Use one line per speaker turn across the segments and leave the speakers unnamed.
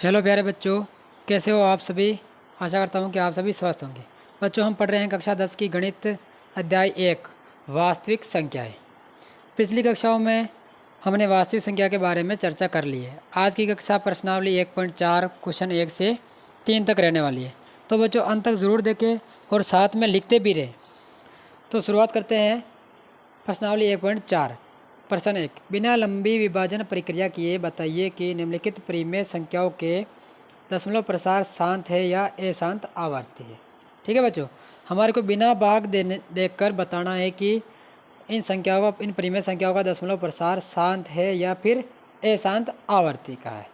Hello प्यारे बच्चों, कैसे हो आप सभी। आशा करता हूँ कि आप सभी स्वस्थ होंगे। बच्चों, हम पढ़ रहे हैं कक्षा 10 की गणित अध्याय 1 वास्तविक संख्याएं। पिछली कक्षाओं में हमने वास्तविक संख्या के बारे में चर्चा कर ली है। आज की कक्षा प्रश्नावली 1.4 क्वेश्चन 1 से 3 तक रहने वाली है। तो बच्चों अंत तक ज़रूर देखें और साथ में लिखते भी रहें। तो शुरुआत करते हैं प्रश्नावली 1.4। प्रश्न 1, बिना लंबी विभाजन प्रक्रिया किए बताइए कि निम्नलिखित परिमेय संख्याओं के दशमलव प्रसार शांत है या अशांत आवर्ती है। ठीक है बच्चों, हमारे को बिना भाग देखकर बताना है कि इन परिमेय संख्याओं का दशमलव प्रसार शांत है या फिर अशांत आवर्ती का है।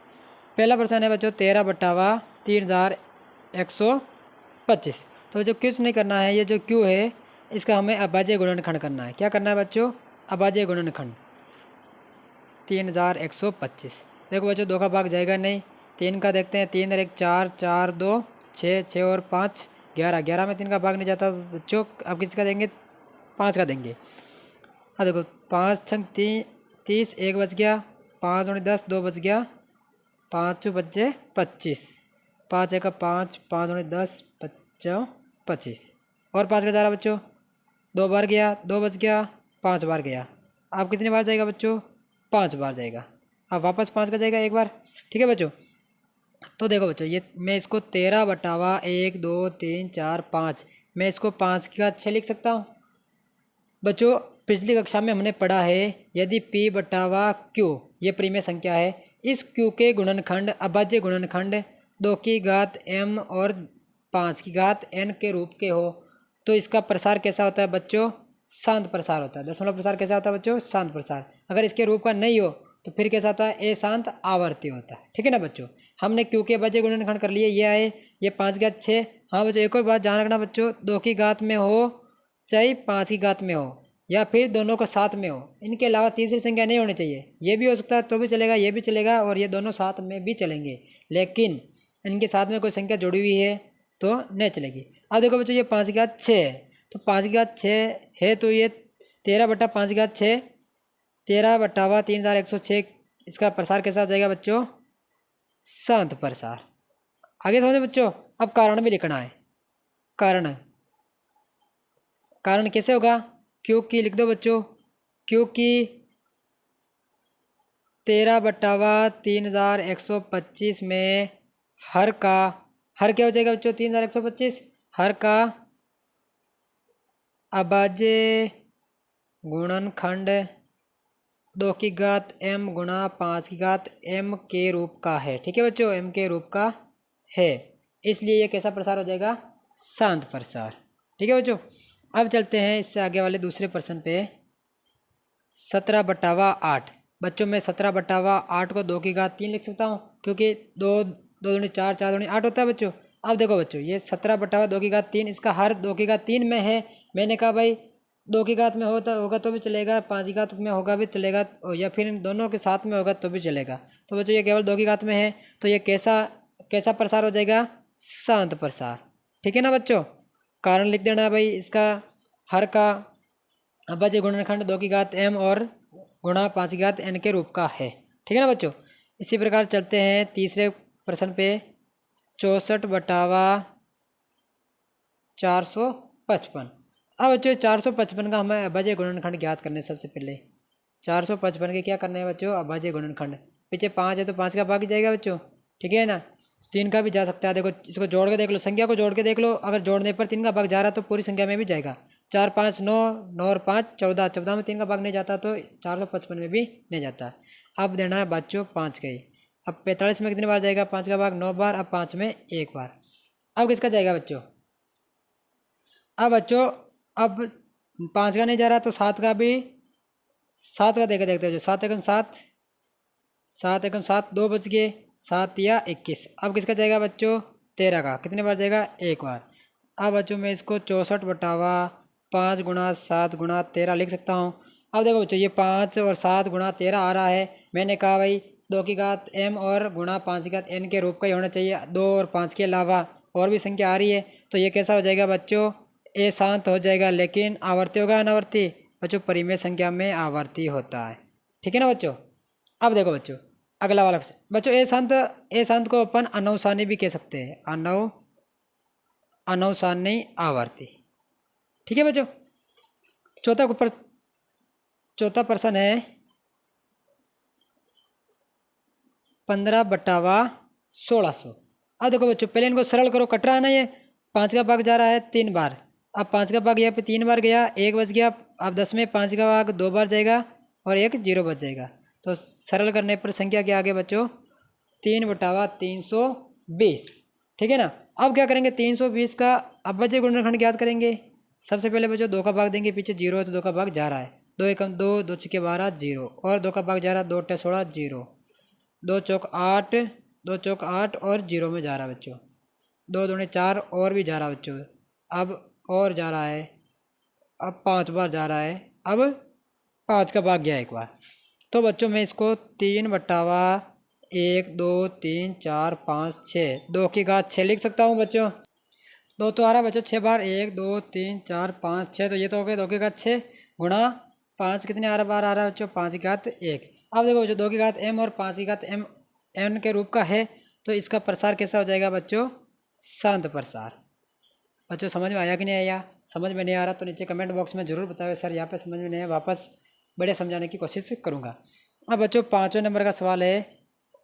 पहला प्रश्न है बच्चों 13/3125। तो जो कुछ नहीं करना है, ये जो क्यू है इसका हमें अभाज्य गुणनखंड करना है। क्या करना है बच्चों? अभाज्य गुणनखंड 3125। देखो बच्चों, दो का भाग जाएगा नहीं। 3 का देखते हैं, 3 और 1 4, 4 2 6, 6 और 5 11, 11 में 3 का भाग नहीं जाता बच्चों। अब किसका देंगे? 5 का देंगे। हाँ देखो, 5 छंग 30, 1 बच गया, 5 दूनी 10, 2 बच गया, 5 बचे 25, 5 एक 5, 5 दूनी 10, 25 और 5 का जा रहा बच्चों, 2 बार गया, 2 बच गया, 5 बार गया। अब कितनी बार जाएगा बच्चों? 5 बार जाएगा। अब वापस 5 का जाएगा एक बार। ठीक है बच्चों, तो देखो बच्चों, ये मैं इसको 13/1 2 3 4 5, मैं इसको 5 की घात 6 लिख सकता हूँ। बच्चों पिछली कक्षा में हमने पढ़ा है, यदि P/Q ये परिमेय संख्या है, इस Q के गुणनखंड अभाज्य गुणनखंड 2 की घात m और 5 की घात n के रूप के हो तो इसका प्रसार कैसा होता है बच्चों? शांत प्रसार होता है। दशमलव प्रसार कैसा होता है बच्चों? शांत प्रसार। अगर इसके रूप का नहीं हो तो फिर कैसा होता है? अशांत आवर्ती होता है। ठीक है ना बच्चों, हमने क्यू के अभाज्य गुणनखंड कर लिए। ये आए, ये 5 की घात 6। हाँ बच्चों, एक और बात ध्यान रखना बच्चों, 2 की घात में हो चाहे 5 की घात में हो या फिर दोनों को साथ में हो, इनके अलावा तीसरी संख्या नहीं होनी चाहिए। ये भी हो सकता है तो भी चलेगा, ये भी चलेगा और ये दोनों साथ में भी चलेंगे, लेकिन इनके साथ में कोई संख्या जुड़ी हुई है तो नहीं चलेगी। अब देखो बच्चों, ये 5 की घात 6 है, तो 5 की घात 6 है तो ये 13/5 की घात 6, 13/3106। इसका प्रसार कैसा हो जाएगा बच्चों? शांत प्रसार। आगे समझे बच्चों। अब कारण भी लिखना है। कारण कारण कैसे होगा? क्योंकि लिख दो बच्चों, क्योंकि 13/3125 में हर क्या हो जाएगा बच्चों? 3125 हर का अभाज्य गुणनखंड 2 की घात m गुणा 5 की घात m के रूप का है। ठीक है बच्चों, m के रूप का है, इसलिए ये कैसा प्रसार हो जाएगा? शांत प्रसार। ठीक है बच्चों, अब चलते हैं इससे आगे वाले दूसरे प्रश्न पे। 17/8। बच्चों मैं 17/8 को 2 की घात 3 लिख सकता हूँ, क्योंकि 2 2 दूनी 4, 4 दूनी 8 होता है बच्चों। अब देखो बच्चों, ये 17/2 की घात 3, इसका हर 2 की घात 3 में है। मैंने कहा भाई 2 की घात में होगा तो भी चलेगा, 5 की घात में होगा भी चलेगा, या फिर इन दोनों के साथ में होगा तो भी चलेगा। तो बच्चों ये केवल 2 की घात में है, तो ये कैसा प्रसार हो जाएगा? शांत प्रसार। ठीक है ना बच्चों, कारण लिख देना भाई, इसका हर का अभाज्य गुणनखंड 2 की घात m और गुणा 5 की घात n के रूप का है। ठीक है ना बच्चों। इसी प्रकार चलते हैं तीसरे प्रश्न पे। 64/455। अब बच्चों 455 का हमें अभाज्य गुणनखंड ज्ञात करने। सबसे पहले 455 के क्या करना है बच्चों? अभाज्य गुणनखंड। पीछे 5 है तो 5 का भाग जाएगा बच्चों। ठीक है ना, 3 का भी जा सकता है। देखो इसको जोड़ के देख लो, संख्या को जोड़ के देख लो, अगर जोड़ने पर 3 का भाग जा रहा तो पूरी संख्या में भी जाएगा। 4 5 9, 9 और 5 14, 14 में 3 का भाग नहीं जाता तो 455 में भी नहीं जाता। अब देना है बच्चों 5 का ही। अब 45 में कितनी बार जाएगा 5 का भाग? 9 बार। अब 5 में 1 बार। अब किसका जाएगा बच्चों? अब बच्चों अब 5 का नहीं जा रहा तो 7 का भी, 7 का देखते देखते 7 एकम 7, 7 एकम 7, 2 बच गए, 7 या 21। अब किसका जाएगा बच्चों? 13 का। कितने बार जाएगा? 1 बार। अब बच्चों मैं इसको 64/5 गुणा 7 गुणा 13 लिख सकता हूँ। अब देखो बच्चों, ये 5 और 7 गुणा 13 आ रहा है। मैंने कहा भाई 2 की घात m और गुणा 5 की घात n के रूप का ही होना चाहिए। 2 और 5 के अलावा और भी संख्या आ रही है, तो ये कैसा हो जाएगा बच्चों? ए शांत हो जाएगा। लेकिन आवर्ती होगा अनावर्ती? बच्चों परिमेय संख्या में आवर्ती होता है। ठीक है ना बच्चों। अब देखो बच्चों, अगला वाला बच्चों ए शांत को अपन अनवसानी भी कह सकते हैं, अनवसानी आवर्ती। ठीक है बच्चों। चौथा प्रश्न है 15/1600। अब देखो बच्चों पहले इनको सरल करो, कट रहा है ना ये, 5 का भाग जा रहा है 3 बार। अब 5 का भाग यहाँ पे 3 बार गया, 1 बच गया। अब 10 में 5 का भाग 2 बार जाएगा और 1 0 बच जाएगा। तो सरल करने पर संख्या क्या आ गया बच्चों, 3/320। ठीक है ना। अब क्या करेंगे, 320 का अभाज्य गुणनखंड ज्ञात करेंगे। सबसे पहले बच्चों 2 का भाग देंगे, पीछे 0 है तो 2 का भाग जा रहा है, 2 एकम 2, 2 छक्के 12 0, और 2 का भाग जा रहा है 2 अट्ठे 16 0, 2 चौक 8, 2 चौक 8 और 0 में जा रहा है बच्चों, 2 दूनी 4 और भी जा रहा है बच्चों। अब और जा रहा है, अब 5 बार जा रहा है, अब 5 का भाग गया एक बार। तो बच्चों मैं इसको 3/1 2 3 4 5 6, 2 की घात 6 लिख सकता हूँ बच्चों। 2 तो आ रहा है बच्चों 6 बार, 1 2 3 4 5 6, तो ये तो हो गए 2 की घात 6 गुणा 5 कितने आ रहा बार आ रहा है बच्चों, 5 की घात 1। अब देखो बच्चों 2 की घात m और 5 की घात m n के रूप का है, तो इसका प्रसार कैसा हो जाएगा बच्चों, शांत प्रसार। बच्चों समझ में आया कि नहीं आया? समझ में नहीं आ रहा तो नीचे कमेंट बॉक्स में ज़रूर बताओ सर यहाँ पे समझ में नहीं आया, वापस बढ़िया समझाने की कोशिश करूँगा। अब बच्चों 5वें नंबर का सवाल है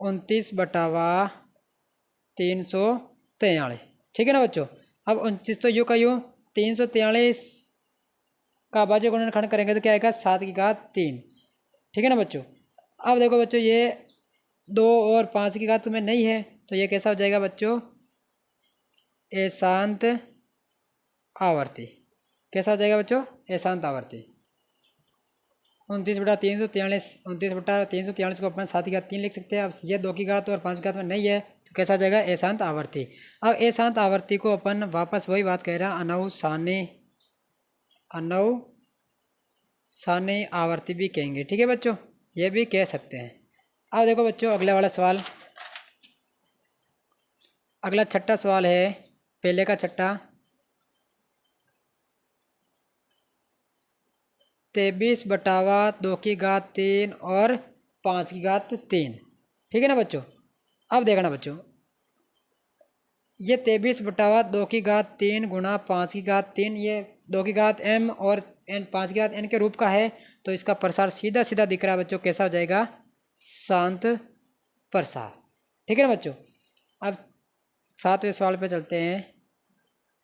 29/343। ठीक है ना बच्चों। अब 29 तो यूँ का यूँ, 343 का अभाज्य गुणनखंड करेंगे तो क्या आएगा, 7 की घात 3। ठीक है ना बच्चों। अब देखो बच्चों ये 2 और 5 की घात में नहीं है, तो ये कैसा हो जाएगा बच्चों, अशांत आवर्ती। कैसा हो जाएगा बच्चों, अशांत आवर्ती। 29/343, 29/343 को अपन 7 की घात 3 लिख सकते हैं। अब ये 2 की घात और 5 की घात में नहीं है, तो कैसा हो जाएगा, अशांत आवर्ती। अब अशांत आवर्ती को अपन वापस वही बात कह रहा है, अनवसानी आवर्ती भी कहेंगे। ठीक है बच्चों, ये भी कह सकते हैं। अब देखो बच्चों अगला वाला सवाल, अगला छठा सवाल है, पहले का छठा 23/2 की घात 3 और 5 की घात 3। ठीक है ना बच्चों। अब देखना बच्चों ये 23/2 की घात 3 गुणा 5 की घात 3, ये 2 की घात m और n 5 की घात n के रूप का है, तो इसका प्रसार सीधा सीधा दिख रहा है बच्चों, कैसा हो जाएगा, शांत प्रसार। ठीक है ना बच्चों। अब 7वें सवाल पे चलते हैं।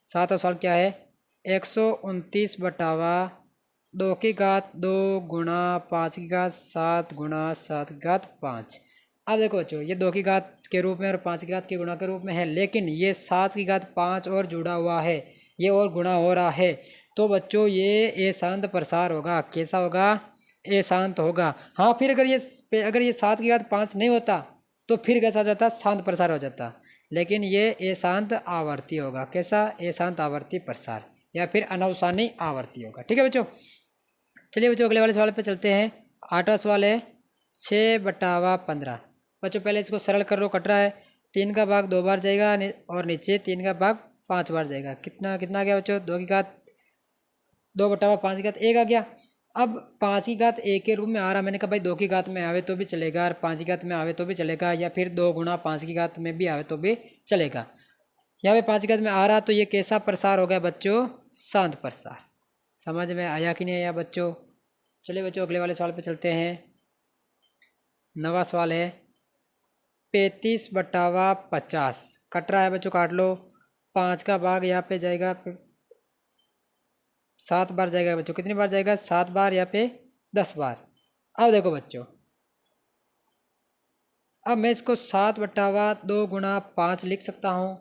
7वां सवाल क्या है, 129/2 की घात 2 गुणा 5 की घात 7 गुणा 7 की घात 5। अब देखो बच्चों ये 2 की घात के रूप में और 5 की घात के गुणा के रूप में है, लेकिन ये 7 की घात 5 और जुड़ा हुआ है, ये और गुणा हो रहा है, तो बच्चों ये अशांत प्रसार होगा। कैसा होगा, अशांत होगा। हाँ फिर अगर ये 7 की घात 5 नहीं होता तो फिर कैसा हो जाता, शांत प्रसार हो जाता, लेकिन ये अशांत आवर्ती होगा। कैसा, अशांत आवर्ती प्रसार या फिर अनवसानी आवर्ती होगा। ठीक है बच्चों। चलिए बच्चों अगले वाले सवाल पे चलते हैं। 8वां सवाल है 6/15। बच्चों पहले इसको सरल कर लो, कट रहा है, 3 का भाग 2 बार जाएगा और नीचे 3 का भाग 5 बार जाएगा। कितना कितना आ गया बच्चों, 2 की घात 2/5 की घात 1 आ गया। अब 5 की घात 1 के रूप में आ रहा, मैंने कहा भाई 2 की घात में आवे तो भी चलेगा और 5 की घात में आवे तो भी चलेगा, या फिर 2 गुणा 5 की घात में भी आवे तो भी चलेगा। यहाँ पे 5 की घात में आ रहा, तो ये कैसा प्रसार हो गया बच्चों, शांत प्रसार। समझ में आया कि नहीं आया बच्चों। चलिए बच्चों अगले वाले सवाल पे चलते हैं। 9वां सवाल है 35/50। कट रहा है बच्चों, काट लो। 5 का भाग यहाँ पे जाएगा 7 बार जाएगा बच्चों, कितनी बार जाएगा, 7 बार, यहाँ पे 10 बार। अब देखो बच्चों, अब मैं इसको 7/2 गुणा 5 लिख सकता हूँ,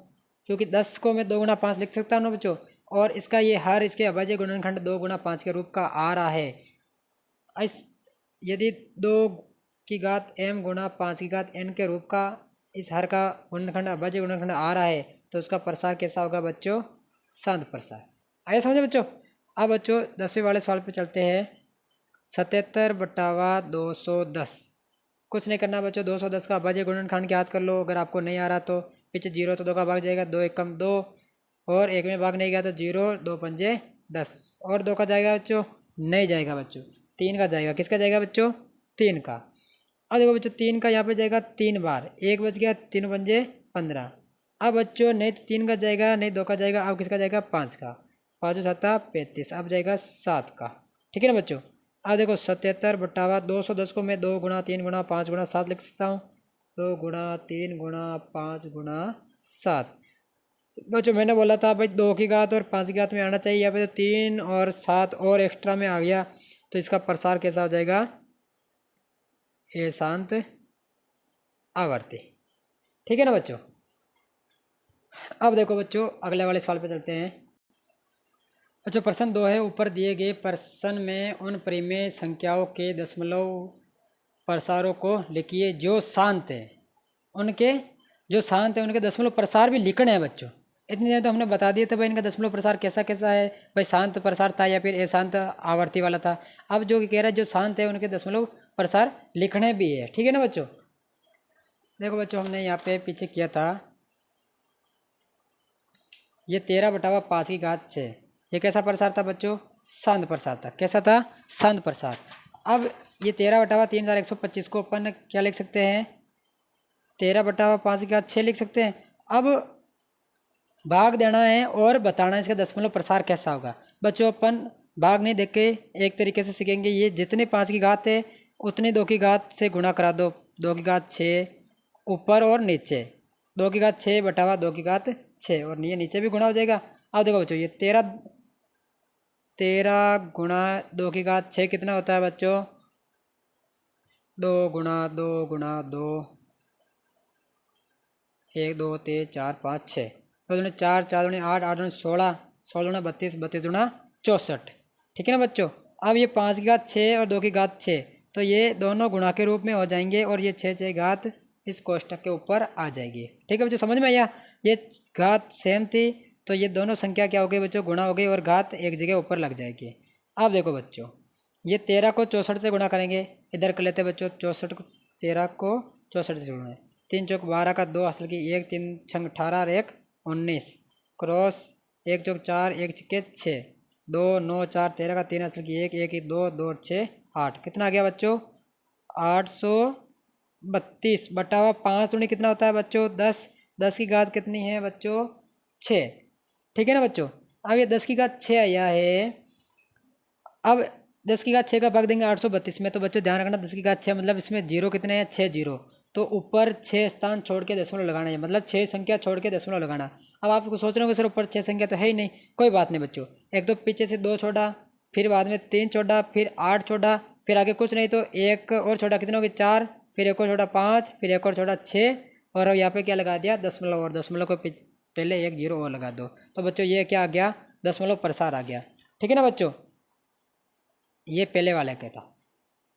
क्योंकि 10 को मैं 2 गुणा 5 लिख सकता हूँ ना बच्चों, और इसका ये हर इसके अभाज्य गुणनखंड 2 गुणा 5 के रूप का आ रहा है। इस यदि 2 की घात m गुणा 5 की घात n के रूप का इस हर का गुणनखंड अभाज्य गुणनखंड आ रहा है, तो उसका प्रसार कैसा होगा बच्चों, शांत प्रसार। आइए समझे बच्चों। अब बच्चों 10वें वाले सवाल पे चलते हैं। 77/210। कुछ नहीं करना बच्चों, 210 का अभाज्य गुणनखंड याद कर लो, अगर आपको नहीं आ रहा तो। पीछे 0 तो 2 का भाग जाएगा, 2 एकम 2, और 1 में भाग नहीं गया तो 0, 2 पंजे 10, और 2 का जाएगा बच्चों, नहीं जाएगा बच्चों, 3 का जाएगा। किसका जाएगा बच्चों, 3 का। अब देखो बच्चों 3 का यहाँ पे जाएगा 3 बार, 1 बच गया, 3 पंजे 15। अब बच्चों नहीं तो 3 का जाएगा, नहीं 2 का जाएगा, अब किसका जाएगा 5 का, 5 7 35, अब जाएगा 7 का। ठीक है ना बच्चों। अब देखो 77 बटावा 210 को मैं 2 गुणा 3 गुणा 5 गुणा 7 लिख सकता हूँ, 2 गुणा 3 गुणा 5 गुणा 7। बच्चों मैंने बोला था भाई 2 की घात और 5 की घात में आना चाहिए, यहाँ पे तो 3 और 7 और एक्स्ट्रा में आ गया, तो इसका प्रसार कैसा हो जाएगा, ए शांत आवर्ती। ठीक है ना बच्चों। अब देखो बच्चों अगले वाले सवाल पे चलते हैं। बच्चों प्रश्न 2 है, ऊपर दिए गए प्रश्न में उन परिमेय संख्याओं के दशमलव प्रसारों को लिखिए जो शांत है, उनके जो शांत है उनके दशमलव प्रसार भी लिखने हैं बच्चों। इतनी देर तो हमने बता दिया था भाई इनका दशमलव प्रसार कैसा कैसा है, भाई शांत प्रसार था या फिर अशांत आवर्ती वाला था। अब जो कह रहा है जो शांत है उनके दशमलव प्रसार लिखने भी है। ठीक है ना बच्चों। देखो बच्चों हमने यहाँ पे पीछे किया था, ये 13 बटावा 5 की घात 6, ये कैसा प्रसार था बच्चों, शांत प्रसार था। कैसा था, शांत प्रसार। अब ये 13 बटावा 3125 को अपन क्या लिख सकते हैं, 13 बटावा 5 की घात 6 लिख सकते हैं। अब भाग देना है और बताना है इसका दशमलव प्रसार कैसा होगा। बच्चों अपन भाग नहीं देख के एक तरीके से सीखेंगे, ये जितने 5 की घात है उतने 2 की घात से गुणा करा दो, 2 की घात 6 ऊपर और नीचे, 2 की घात 6 बटावा 2 की घात 6 और ये नीचे भी गुणा हो जाएगा। अब देखो बच्चों ये 13 गुणा 2 की घात 6 कितना होता है बच्चों, 2 गुणा 2 गुणा 2, 1 2 3 4 5 6, 2 दूनी 4, 4 दूनी 8, 8 दूनी 16, 16 दूना 32, 32 दूना 64। ठीक है ना बच्चों। अब ये 5 की घात 6 और 2 की घात 6, तो ये दोनों गुणा के रूप में हो जाएंगे और ये 6 घात इस कोष्टक के ऊपर आ जाएगी। ठीक है बच्चों, समझ में आया। ये घात सेम थी तो ये दोनों संख्या क्या हो गई बच्चों, गुणा हो गई और घात एक जगह ऊपर लग जाएगी। अब देखो बच्चों ये 13 को 64 से गुणा करेंगे, इधर कर लेते बच्चों 64 को 13 को 64 से गुणा, 3 चौक 12 का 2 असल की 1, 3 छंग 18 और 1 19, क्रॉस 1 चौक 4, 1 छक्के 6, 2 9 4 13 का 3 असल की 1, 1 की 2, 2 और 6 8, कितना आ गया बच्चों 832 बटावा 5 दूनी कितना होता है बच्चों 10, 10 की घात कितनी है बच्चों 6। ठीक है ना बच्चों। अब ये 10 की घात 6 आया है, अब 10 की घात 6 का भाग देंगे 832 में, तो बच्चों ध्यान रखना 10 की घात 6 मतलब इसमें जीरो कितने हैं 6 जीरो, तो ऊपर 6 स्थान छोड़ के दशमलव लगाना है, मतलब 6 संख्या छोड़ के दशमलव लगाना। अब आपको सोच रहे हो सर ऊपर 6 संख्या तो है ही नहीं, कोई बात नहीं बच्चों, एक तो पीछे से 2 छोड़ा, फिर बाद में 3 छोड़ा, फिर 8 छोड़ा, फिर आगे कुछ नहीं तो एक और छोड़ा, कितने हो गए 4, फिर एक और छोड़ा 5, फिर एक और छोड़ा 6 और यहाँ पे क्या लगा दिया दशमलव, और दशमलव को पहले एक जीरो और लगा दो, तो बच्चों ये क्या आ गया दशमलव प्रसार आ गया। ठीक है ना बच्चों, ये पहले वाला क्या था।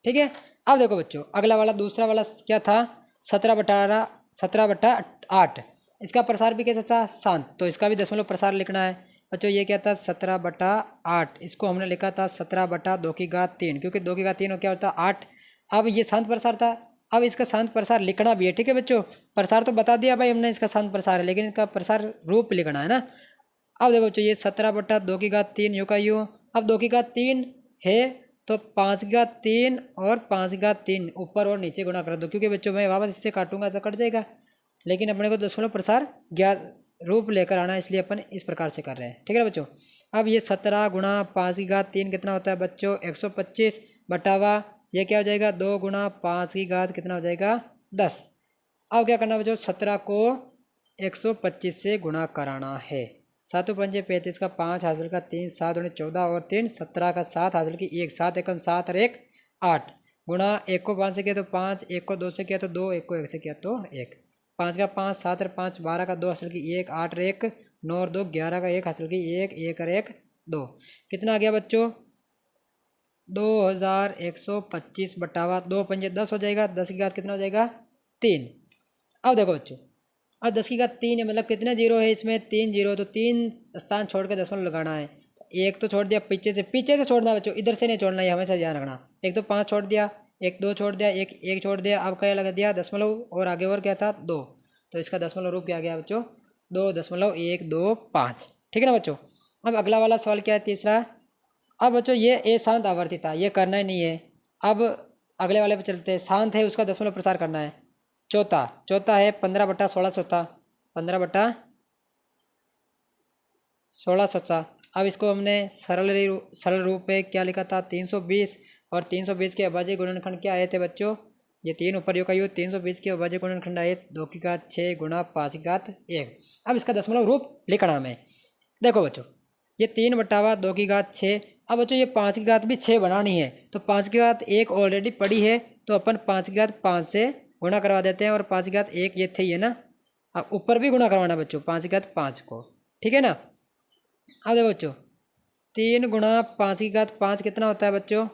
ठीक है। अब देखो बच्चों अगला वाला दूसरा वाला क्या था, 17/8, इसका प्रसार भी कैसा था शांत, तो इसका भी दशमलव प्रसार लिखना है बच्चों। ये क्या था 17/8, इसको हमने लिखा था 17/2 की घात 3, क्योंकि 2 की घात 3 क्या होता है 8। अब ये शांत प्रसार था, अब इसका शांत प्रसार लिखना भी है। ठीक है बच्चों, प्रसार तो बता दिया भाई हमने इसका शांत प्रसार है, लेकिन इसका प्रसार रूप लिखना है ना। अब देखो बच्चों ये 17/2 की घात 3 यूँ का यूँ, अब 2 की घात 3 है तो 5 की घात 3 और 5 की घात 3 ऊपर और नीचे गुणा कर दो, क्योंकि बच्चों मैं वापस इससे काटूंगा तो कट जाएगा, लेकिन अपने को दशमलव प्रसार ज्ञात रूप लेकर आना है, इसलिए अपन इस प्रकार से कर रहे हैं। ठीक है बच्चों। अब ये 17 गुणा 5 की घात 3 कितना होता है बच्चों 125 बटावा ये क्या हो जाएगा 2 गुणा 5 की घात कितना हो जाएगा 10। अब क्या करना बच्चों 17 को 125 से गुणा कराना है, 7 पंजे 35 का 5 हासिल का 3, 7 दूनी 14 और 3 17 का 7 हासिल की 1, 7 एकम 7 और 1 8, गुणा 1 को 5 से किया तो 5, 1 को 2 से किया तो 2, 1 को 1 से किया तो 1, 5 का 5, 7 और 5 12 का 2 हासिल की 1, 8 और 1 9 और 2 11 का 1 हासिल की 1, 1 और 1 2, कितना आ गया बच्चों 2125 बटावा 2 पंजे 10 हो जाएगा, 10 की घात कितना हो जाएगा 3। अब देखो बच्चों और 10 की घात 3 है, मतलब कितने जीरो है इसमें 3 जीरो, तो 3 स्थान छोड़ के दशमलव लगाना है, तो एक तो छोड़ दिया पीछे से छोड़ना बच्चों, इधर से नहीं छोड़ना, ये हमेशा ध्यान रखना। एक तो 5 छोड़ दिया, एक 2 छोड़ दिया, एक छोड़ दिया, अब क्या लगा दिया दशमलव और आगे और क्या था 2, तो इसका दशमलव रूप क्या गया बच्चों 2.125। ठीक है ना बच्चों। अब अगला वाला सवाल क्या है तीसरा। अब बच्चों ये ए शांत आवर्ती था, ये करना ही नहीं है। अब अगले वाले पे चलते हैं। शांत है उसका दशमलव प्रसार करना है। चौथा चौथा है 15/16 चौथा, 15/16 चौथा। अब इसको हमने सरल रूप में क्या लिखा था, 320। और 320 के अभाज्य गुणनखंड क्या आए थे बच्चों, ये 3 ऊपर यू का यू। 320 के अभाज्य गुणनखंड आए 2 की घात 6 गुणा 5 की घात 1। अब इसका दशमलव रूप लिखना हमें। देखो बच्चों ये 3/2 की घात 6। अब बच्चों ये 5 की घात भी 6 बनानी है, तो 5 की घात 1 ऑलरेडी पड़ी है, तो अपन 5 की घात 5 से गुणा करवा देते हैं। और 5 की घात 1 ये थी है ना, अब ऊपर भी गुणा करवाना बच्चों 5 की घात 5 को, ठीक है ना। अब देखो बच्चों 3 गुणा 5 की घात 5 कितना होता है बच्चों,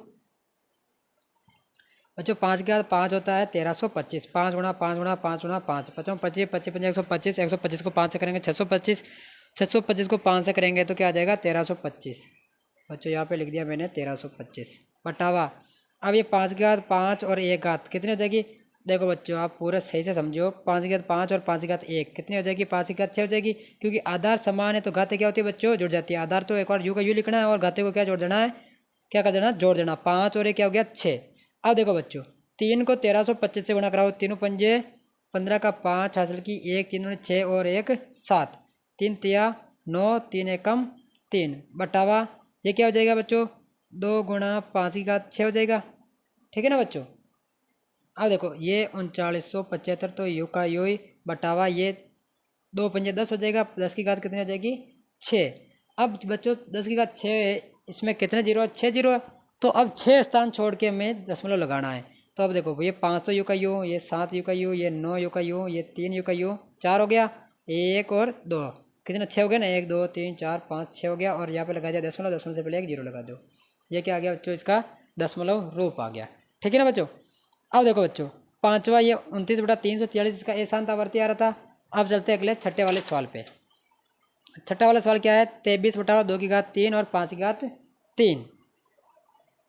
5 की घात 5 होता है 1325। 5 गुणा 5 गुणा 5 गुणा 5 बच्चों 25 25 25 125। 125 को 5 से करेंगे 625। 625 को 5 से करेंगे तो क्या आ जाएगा 1325। बच्चों यहाँ पे लिख दिया मैंने 1325 बटावा। अब ये 5 की घात 5 और 1 घात कितनी हो जाएगी, देखो बच्चों आप पूरा सही से समझो। 5 की घात 5 और 5 की घात 1 कितनी हो जाएगी, 5 की घात 6 हो जाएगी। क्योंकि आधार समान है तो घातें क्या होती है बच्चों, जुड़ जाती है। आधार तो एक बार यू का यू लिखना है और घाते को क्या जोड़ देना है, क्या कर देना, जोड़ देना। 5 और 1 क्या हो गया 6। अब देखो बच्चों 3 को 1325 से गुणा कराओ। 3 पंजे 15 का 5 हासिल की 1 3 6 और 1 7। 3 तिया 9 3 एकम 3 बटावा ये क्या हो जाएगा बच्चों 2 गुणा 5 की घात 6 हो जाएगा, ठीक है ना बच्चों। अब देखो ये 3975 तो यू का यू ही बटावा ये 2 पंजे 10 हो जाएगा। 10 की घात कितनी हो जाएगी 6। अब बच्चों 10 की घात 6 है, इसमें कितने जीरो है, 6 जीरो है। तो अब 6 स्थान छोड़ के हमें दशमलव लगाना है। तो अब देखो ये 5 तो यू का यू, ये 7 यू का यू, ये 9 यू का यू, ये 3 यू का यू, 4 हो गया। 1 और 2 कितना 6 हो गया ना, 1 2 3 4 5 6 हो गया। और यहाँ पे लगा दिया दशमलव, दशमलव से पहले एक जीरो लगा दो। ये क्या आ गया बच्चों, इसका दशमलव रूप आ गया, ठीक है ना बच्चों। अब देखो बच्चों पाँचवा ये 29/343 इसका ए शांत आवर्ती आ रहा था। अब चलते अगले छठे वाले सवाल पे। छठा वाला सवाल क्या है, 23/2 की घात 3 और 5 की घात 3।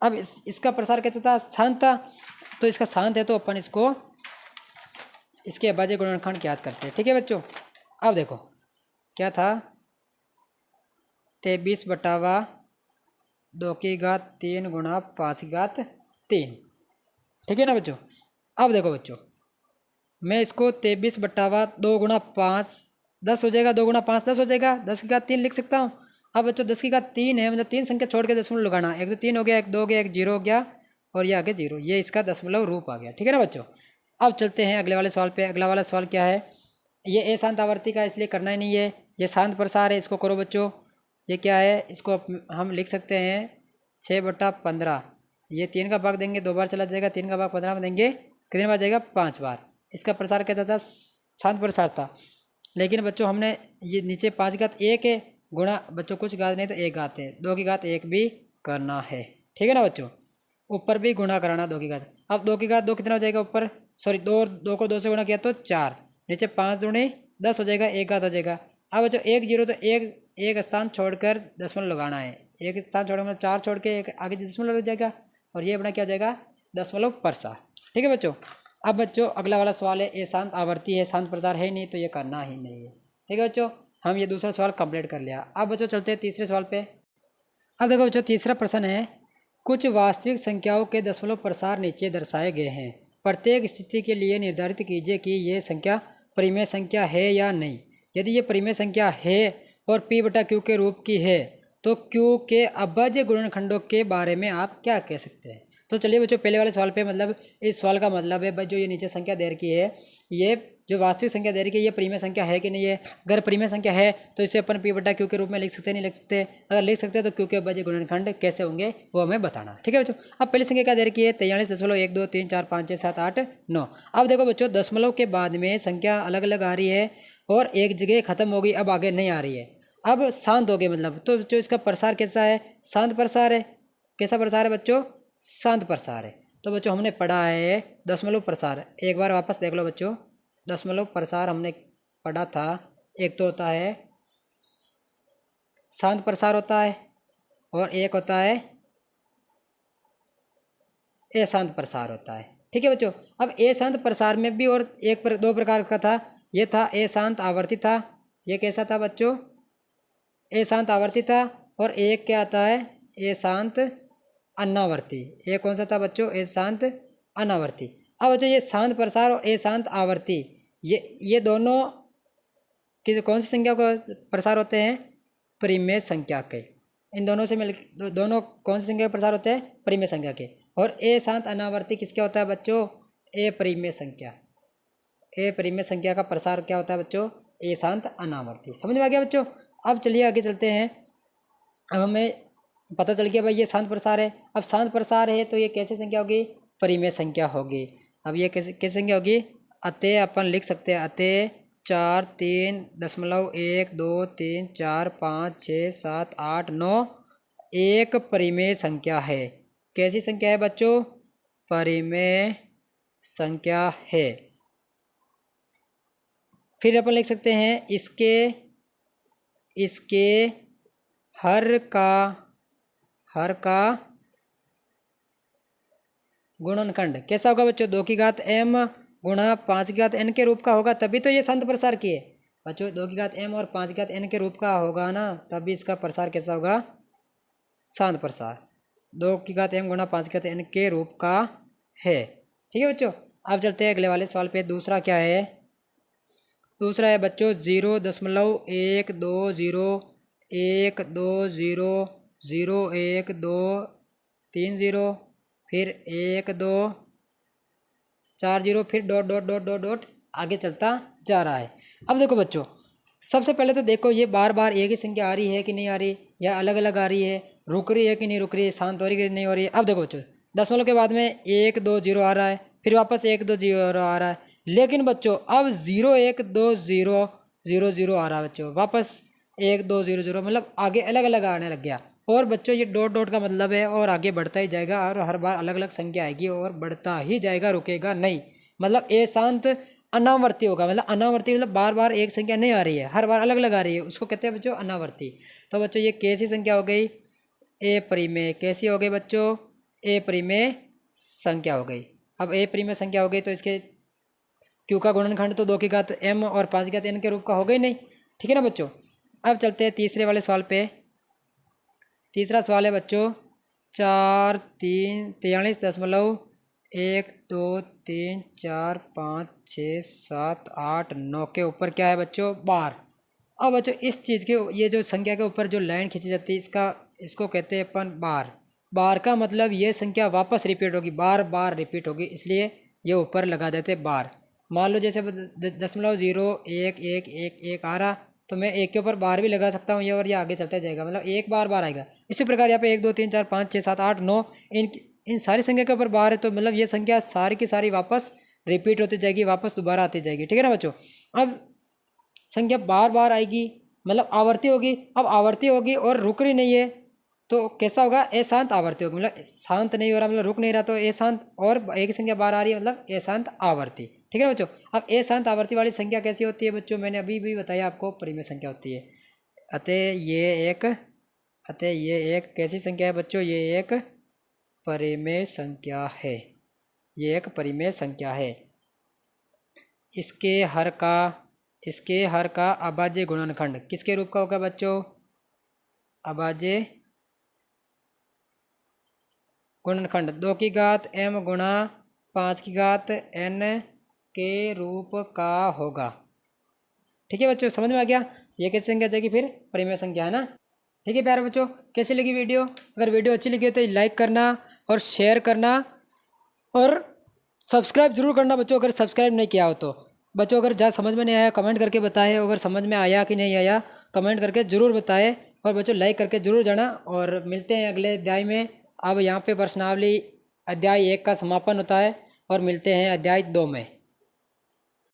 अब इसका प्रसार कैसा था, शांत था। तो इसका शांत है तो अपन इसको इसके अभाज्य गुणनखंड याद करते हैं, ठीक है बच्चों। अब देखो क्या था 23/2 की घात 3 गुणा 5 की घात 3, ठीक है ना बच्चों। अब देखो बच्चों मैं इसको 23/2 गुणा 5 10 हो जाएगा, 2 गुणा 5 10 हो जाएगा, 10 की घात 3 लिख सकता हूँ। अब बच्चों 10 की घात 3 है, मतलब 3 संख्या छोड़ के दशमलव लगाना। एक तो 3 हो गया, एक 2 हो गया, एक 0 हो गया और ये आगे 0। ये इसका दशमलव रूप आ गया, ठीक है ना बच्चों। अब चलते हैं अगले वाले सवाल पे। अगला वाला सवाल क्या है, ये ए शांत आवर्ती का इसलिए करना ही नहीं है, ये शांत प्रसार है, इसको करो बच्चों। ये क्या है, इसको हम लिख सकते हैं 6/15। ये 3 का भाग देंगे 2 बार चला जाएगा, 3 का भाग 15 में देंगे कितने बार जाएगा 5 बार। इसका प्रसार कैसा था, शांत प्रसार था। लेकिन बच्चों हमने ये नीचे 5 की घात 1 है गुणा बच्चों कुछ घात नहीं तो 1 घात है, 2 की घात 1 भी करना है, ठीक है ना बच्चों। ऊपर भी गुणा कराना 2 की घात। अब 2 की घात 2 कितना हो जाएगा ऊपर, सॉरी 2 को 2 से गुणा किया तो 4, नीचे 5 दूनी 10 हो जाएगा, 1 घात हो जाएगा। अब बच्चों 1 0 तो एक स्थान छोड़कर दशमलव लगाना है। एक स्थान छोड़कर 4 छोड़ के एक आगे दशमलव लग जाएगा और ये अपना क्या हो जाएगा दशमलव प्रसार, ठीक है बच्चों। अब बच्चों अगला वाला सवाल है, ये शांत आवर्ती है, शांत प्रसार है नहीं तो ये करना ही नहीं है, ठीक है बच्चों। हम ये दूसरा सवाल कंप्लीट कर लिया। अब बच्चों चलते हैं तीसरे सवाल पे। अब देखो बच्चों तीसरा प्रश्न है, कुछ वास्तविक संख्याओं के दशमलव प्रसार नीचे दर्शाए गए हैं। प्रत्येक स्थिति के लिए निर्धारित कीजिए कि ये संख्या परिमेय संख्या है या नहीं। यदि ये परिमेय संख्या है और p/q के रूप की है तो q के अभाज्य गुणनखंडों के बारे में आप क्या कह सकते हैं। तो चलिए बच्चों पहले वाले सवाल पे, मतलब इस सवाल का मतलब है जो ये नीचे संख्या दे रखी है, ये जो वास्तविक संख्या दे रखी है ये परिमेय संख्या है कि नहीं है। अगर परिमेय संख्या है तो इसे अपन p/q के रूप में लिख सकते नहीं लिख सकते। अगर लिख सकते हैं तो q के अभाज्य गुणनखंड कैसे होंगे वो हमें बताना, ठीक है बच्चों। अब पहली संख्या क्या दे रखी है 43.1 2 3 4 5 6 7 8 9। अब देखो बच्चों दशमलव के बाद में संख्या अलग अलग आ रही है और एक जगह खत्म हो गई, अब आगे नहीं आ रही है, अब शांत हो गए मतलब। तो जो इसका प्रसार कैसा है, शांत प्रसार है। कैसा प्रसार है बच्चों, शांत प्रसार है। तो बच्चों हमने पढ़ा है दशमलव प्रसार, एक बार वापस देख लो बच्चों। दशमलव प्रसार हमने पढ़ा था, एक तो होता है शांत प्रसार होता है और एक होता है अशांत प्रसार होता है, ठीक है बच्चों। अब अशांत प्रसार में भी और दो प्रकार का था, ये था अशांत आवर्ती था। ये कैसा था बच्चों, अशांत आवर्ती था। और एक क्या आता है अशांत अनावर्ती। ये कौन सा था बच्चों, अशांत अनावर्ती। अब बच्चों ये शांत प्रसार और अशांत आवर्ती, ये दोनों किस कौन सी संख्या को प्रसार होते हैं? परिमेय संख्या के। इन दोनों से मिल दोनों कौन सी संख्या के प्रसार होते हैं? परिमेय संख्या के। और अशांत अनावर्ती किसका होता है बच्चों? अपरिमेय संख्या। अपरिमेय संख्या का प्रसार क्या होता है बच्चों? अशांत अनावर्ती। समझ में आ गया बच्चों? अब चलिए आगे चलते हैं। अब हमें पता चल गया भाई ये शांत प्रसार है। अब शांत प्रसार है तो ये कैसी संख्या होगी? परिमेय संख्या होगी। अब ये कैसी संख्या होगी? अतः अपन लिख सकते हैं अतः 4, 3, 1, 2, 3, 4, 5, 6, 7, 8, 9 एक परिमेय संख्या है। कैसी संख्या है बच्चों? परिमेय संख्या है। फिर अपन लिख सकते हैं इसके हर का गुणनखंड कैसा होगा बच्चों? 2 की घात m गुणा 5 की घात n के रूप का होगा, तभी तो ये शांत प्रसार की है बच्चों। 2 की घात m और 5 की घात n के रूप का होगा ना, तभी इसका प्रसार कैसा होगा? शांत प्रसार। 2 की घात m गुणा 5 की घात n के रूप का है। ठीक है बच्चों। अब चलते हैं अगले वाले सवाल पे। दूसरा क्या है? दूसरा है बच्चों 0.120 120 01230 फिर 1240 फिर dot dot dot dot dot आगे चलता जा रहा है। अब देखो बच्चों, सबसे पहले तो देखो ये बार बार एक ही संख्या आ रही है कि नहीं आ रही, या अलग अलग आ रही है, रुक रही है कि नहीं रुक रही है, शांत हो रही है कि नहीं हो रही है। अब देखो बच्चों, दशमलव के बाद में 1 2 0 आ रहा है, फिर वापस 1 2 0 आ रहा है, लेकिन बच्चों अब 0 1 2 0 0 0 आ रहा है बच्चों, वापस 1 2 0 0, मतलब आगे अलग अलग आने लग गया। और बच्चों ये डॉट डॉट का मतलब है और आगे बढ़ता ही जाएगा और हर बार अलग अलग संख्या आएगी और बढ़ता ही जाएगा, रुकेगा नहीं। मतलब ए शांत अनावर्ती होगा, मतलब अनावर्ती मतलब बार बार एक संख्या नहीं आ रही है, हर बार अलग अलग आ रही है, उसको कहते हैं बच्चों अनावर्ती। तो बच्चों ये कैसी संख्या हो गई? ए परिमेय। कैसी हो गई बच्चों? ए परिमेय संख्या हो गई। अब ए परिमेय संख्या हो गई तो इसके क्यू का गुणनखंड तो 2 की घात m और 5 की घात n के रूप का हो गई नहीं। ठीक है ना बच्चों। अब चलते हैं तीसरे वाले सवाल पे। तीसरा सवाल है बच्चों 4 3 43.1 2 3 4 5 6 7 8 9 के ऊपर क्या है बच्चों? बार। अब बच्चों इस चीज़ के ये जो संख्या के ऊपर जो लाइन खींची जाती है इसको कहते हैं अपन बार। बार का मतलब ये संख्या वापस रिपीट होगी, बार बार रिपीट होगी, इसलिए ये ऊपर लगा देते बार। मान लो जैसे 0.0111 आ रहा तो मैं एक के ऊपर बार भी लगा सकता हूँ, ये और ये आगे चलता जाएगा, मतलब एक बार बार आएगा। इसी प्रकार यहाँ पे 1 2 3 4 5 6 7 8 9 इन सारी संख्या के ऊपर बार है, तो मतलब ये संख्या सारी की सारी वापस रिपीट होती जाएगी, वापस दोबारा आती जाएगी। ठीक है ना बच्चों। अब संख्या बार बार आएगी मतलब आवर्ती होगी। अब आवर्ती होगी और रुक रही नहीं है तो कैसा होगा? अशांत आवर्ती होगी, मतलब शांत नहीं हो रहा, मतलब रुक नहीं रहा तो अशांत, और एक संख्या बार आ रही है मतलब अशांत आवर्ती। ठीक है बच्चों। अब अशांत आवर्ती वाली संख्या कैसी होती है बच्चों? मैंने अभी भी बताया आपको, परिमेय संख्या होती है। अतः ये एक कैसी संख्या है बच्चों? ये एक परिमेय संख्या है। ये एक परिमेय संख्या है। इसके हर का अभाज्य गुणनखंड किसके रूप का होगा बच्चों? अभाज्य गुणनखंड 2 की घात m गुणा 5 की घात n के रूप का होगा। ठीक है बच्चों, समझ में आ गया? ये कैसी संख्या जाएगी? फिर परिमेय संख्या है ना। ठीक है प्यारे बच्चों, कैसी लगी वीडियो? अगर वीडियो अच्छी लगी तो लाइक करना और शेयर करना और सब्सक्राइब जरूर करना बच्चों, अगर सब्सक्राइब नहीं किया हो तो। बच्चों अगर जहाँ समझ में नहीं आया कमेंट करके बताएं, अगर समझ में आया कि नहीं आया कमेंट करके ज़रूर बताएं, और बच्चों लाइक करके ज़रूर जाना। और मिलते हैं अगले अध्याय में। अब यहाँ पे प्रश्नावली अध्याय 1 का समापन होता है और मिलते हैं अध्याय 2 में।